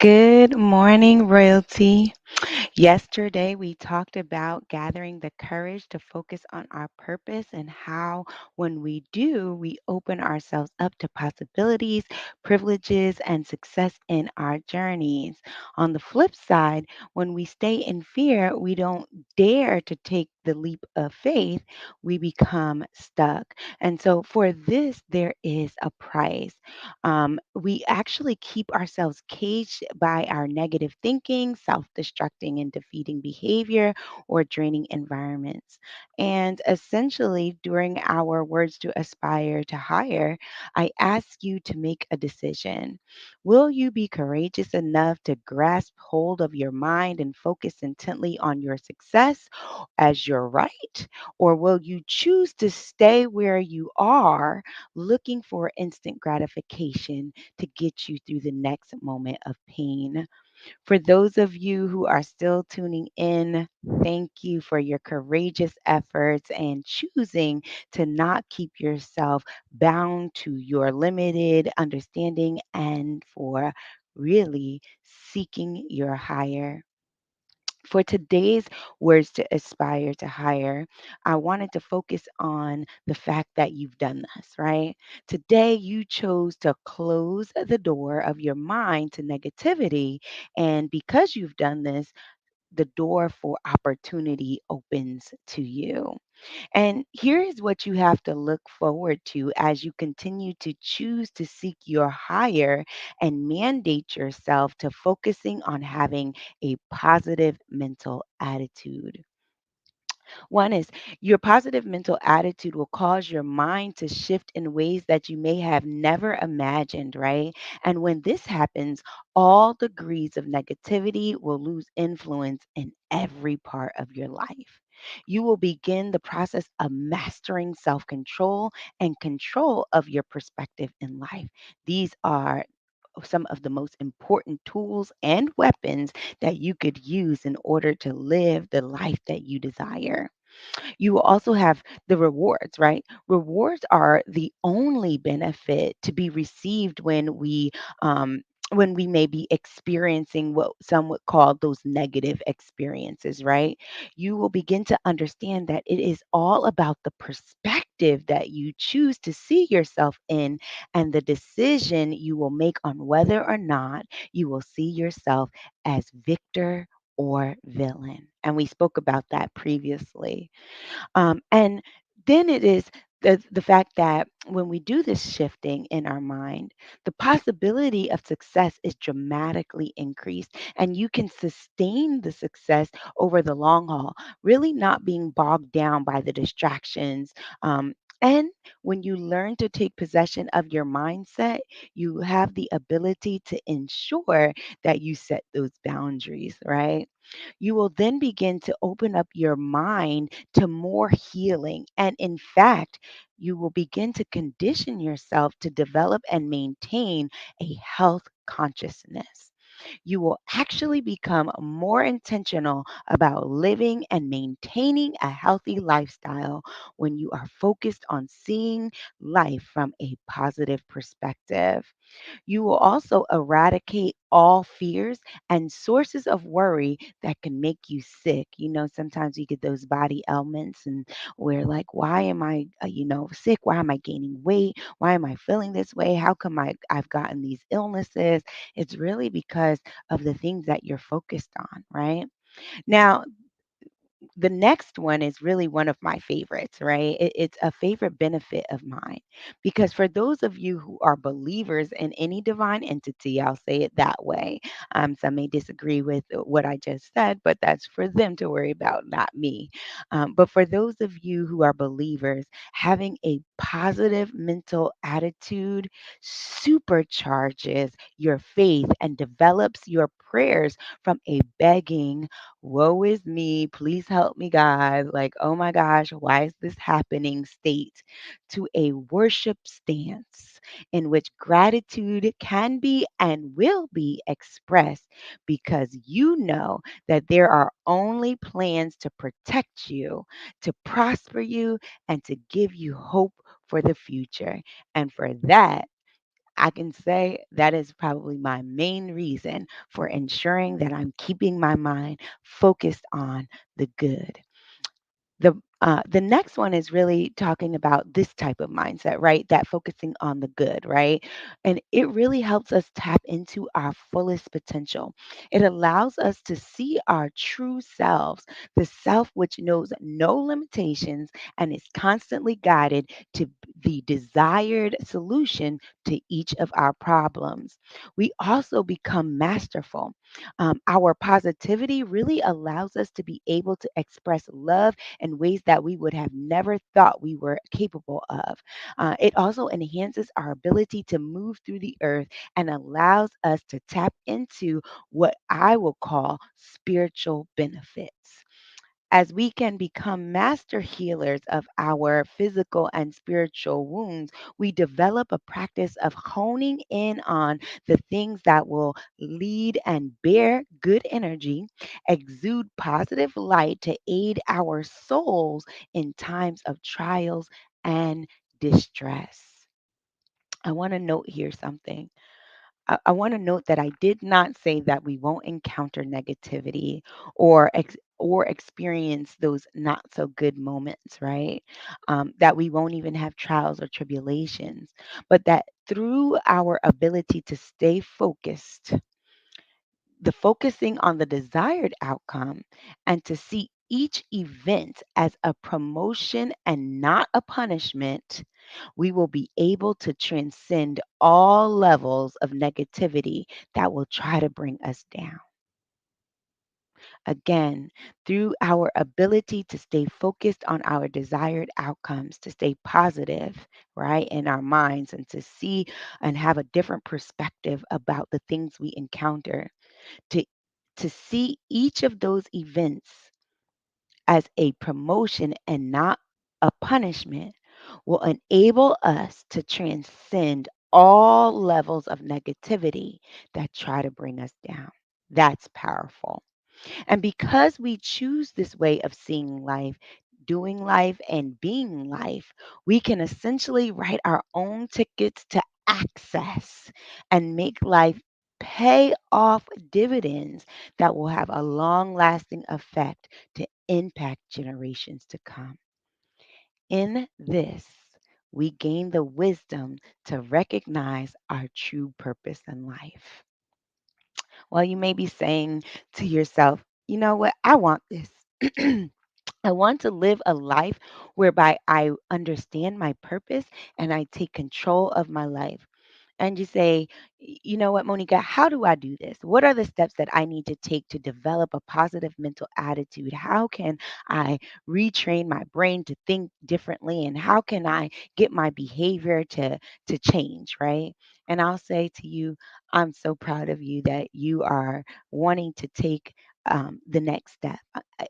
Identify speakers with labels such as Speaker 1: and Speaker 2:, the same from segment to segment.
Speaker 1: Good morning, royalty. Yesterday, we talked about gathering the courage to focus on our purpose and how, when we do, we open ourselves up to possibilities, privileges, and success in our journeys. On the flip side, when we stay in fear, we don't dare to take the leap of faith, we become stuck. And so, for this, there is a price. We actually keep ourselves caged by our negative thinking, self destructing and defeating behavior, or draining environments. And essentially, during our Words to Aspire to Higher, I ask you to make a decision. Will you be courageous enough to grasp hold of your mind and focus intently on your success as your right? Or will you choose to stay where you are, looking for instant gratification to get you through the next moment of pain? For those of you who are still tuning in, thank you for your courageous efforts and choosing to not keep yourself bound to your limited understanding and for really seeking your higher. For today's Words to Aspire to Higher, I wanted to focus on the fact that you've done this, right? Today, you chose to close the door of your mind to negativity. And because you've done this, the door for opportunity opens to you. And here's what you have to look forward to as you continue to choose to seek your higher and mandate yourself to focusing on having a positive mental attitude. One is your positive mental attitude will cause your mind to shift in ways that you may have never imagined, right? And when this happens, all degrees of negativity will lose influence in every part of your life. You will begin the process of mastering self control and control of your perspective in life. These are some of the most important tools and weapons that you could use in order to live the life that you desire. You will also have the rewards, right? Rewards are the only benefit to be received when we may be experiencing what some would call those negative experiences, right? You will begin to understand that it is all about the perspective that you choose to see yourself in and the decision you will make on whether or not you will see yourself as victor or villain. And we spoke about that previously. And then it is the fact that when we do this shifting in our mind, the possibility of success is dramatically increased, and you can sustain the success over the long haul, really not being bogged down by the distractions. And when you learn to take possession of your mindset, you have the ability to ensure that you set those boundaries, right? You will then begin to open up your mind to more healing. And in fact, you will begin to condition yourself to develop and maintain a health consciousness. You will actually become more intentional about living and maintaining a healthy lifestyle when you are focused on seeing life from a positive perspective. You will also eradicate all fears and sources of worry that can make you sick. Sometimes you get those body ailments and we're like, why am I, sick? Why am I gaining weight? Why am I feeling this way? How come I've gotten these illnesses? It's really because of the things that you're focused on, right? Now, the next one is really one of my favorites, right? It's a favorite benefit of mine because for those of you who are believers in any divine entity, I'll say it that way. Some may disagree with what I just said, but that's for them to worry about, not me. But for those of you who are believers, having a positive mental attitude supercharges your faith and develops your prayers from a begging, woe is me, please help me, God, like, oh my gosh, why is this happening state, to a worship stance in which gratitude can be and will be expressed because you know that there are only plans to protect you, to prosper you, and to give you hope for the future. And for that, I can say that is probably my main reason for ensuring that I'm keeping my mind focused on the good. The next one is really talking about this type of mindset, right? That focusing on the good, right? And it really helps us tap into our fullest potential. It allows us to see our true selves, the self which knows no limitations and is constantly guided to the desired solution to each of our problems. We also become masterful. Our positivity really allows us to be able to express love in ways that we would have never thought we were capable of. It also enhances our ability to move through the earth and allows us to tap into what I will call spiritual benefits. As we can become master healers of our physical and spiritual wounds, we develop a practice of honing in on the things that will lead and bear good energy, exude positive light to aid our souls in times of trials and distress. I want to note here something. I want to note that I did not say that we won't encounter negativity or experience those not so good moments, right? That we won't even have trials or tribulations, but that through our ability to stay focused, the focusing on the desired outcome, and to see each event as a promotion and not a punishment, we will be able to transcend all levels of negativity that will try to bring us down. Again, through our ability to stay focused on our desired outcomes, to stay positive, right, in our minds, and to see and have a different perspective about the things we encounter, to see each of those events as a promotion and not a punishment will enable us to transcend all levels of negativity that try to bring us down. That's powerful. And because we choose this way of seeing life, doing life, and being life, we can essentially write our own tickets to access and make life pay off dividends that will have a long lasting effect to impact generations to come. In this, we gain the wisdom to recognize our true purpose in life. Well, you may be saying to yourself, you know what? I want this. I want to live a life whereby I understand my purpose and I take control of my life. And you say, You know what, Monica, how do I do this? What are the steps that I need to take to develop a positive mental attitude? How can I retrain my brain to think differently? And how can I get my behavior to change, right? And I'll say to you, I'm so proud of you that you are wanting to take the next step.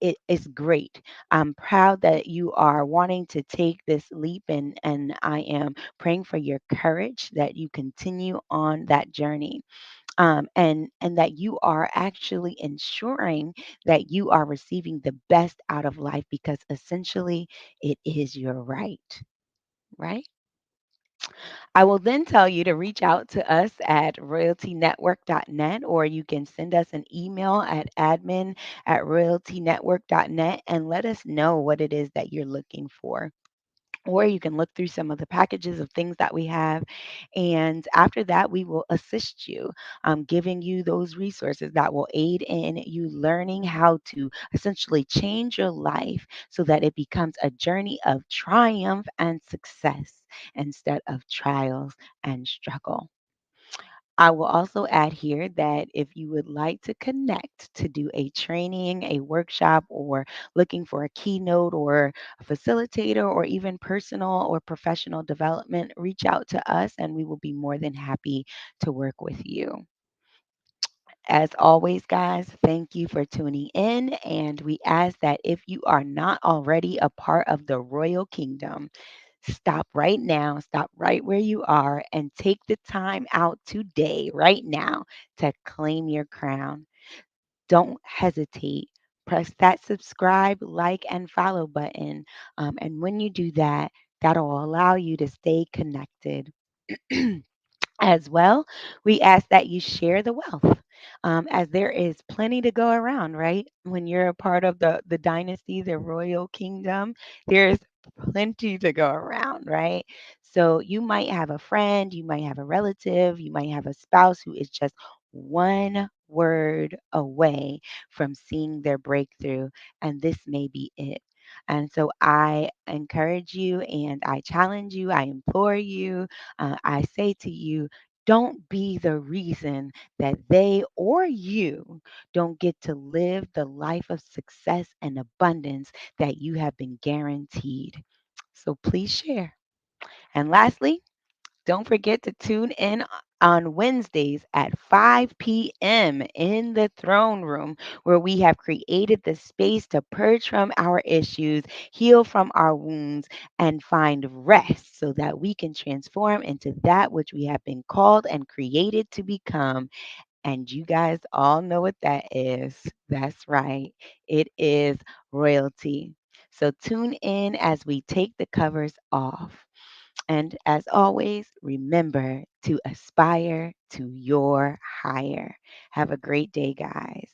Speaker 1: It is great. I'm proud that you are wanting to take this leap, and I am praying for your courage that you continue on that journey, and that you are actually ensuring that you are receiving the best out of life because essentially it is your right, right? I will then tell you to reach out to us at royaltynetwork.net, or you can send us an email at admin@royaltynetwork.net and let us know what it is that you're looking for. Or you can look through some of the packages of things that we have. And after that, we will assist you, giving you those resources that will aid in you learning how to essentially change your life so that it becomes a journey of triumph and success instead of trials and struggle. I will also add here that if you would like to connect to do a training, a workshop, or looking for a keynote or a facilitator, or even personal or professional development, reach out to us and we will be more than happy to work with you. As always, guys, thank you for tuning in. And we ask that if you are not already a part of the Royal Kingdom, stop right now, stop right where you are, and take the time out today, right now, to claim your crown. Don't hesitate. Press that subscribe, like, and follow button. And when you do that, that'll allow you to stay connected. As well, we ask that you share the wealth, as there is plenty to go around, right? When you're a part of the dynasty, the royal kingdom, there's plenty to go around, right? So you might have a friend, you might have a relative, you might have a spouse who is just one word away from seeing their breakthrough, and this may be it. And so I encourage you and I challenge you, I implore you, I say to you, don't be the reason that they or you don't get to live the life of success and abundance that you have been guaranteed. So please share. And lastly, don't forget to tune in on Wednesdays at 5 p.m. in the throne room, where we have created the space to purge from our issues, heal from our wounds, and find rest so that we can transform into that which we have been called and created to become. And you guys all know what that is. That's right, it is royalty. So tune in as we take the covers off. And as always, remember to aspire to your higher. Have a great day, guys.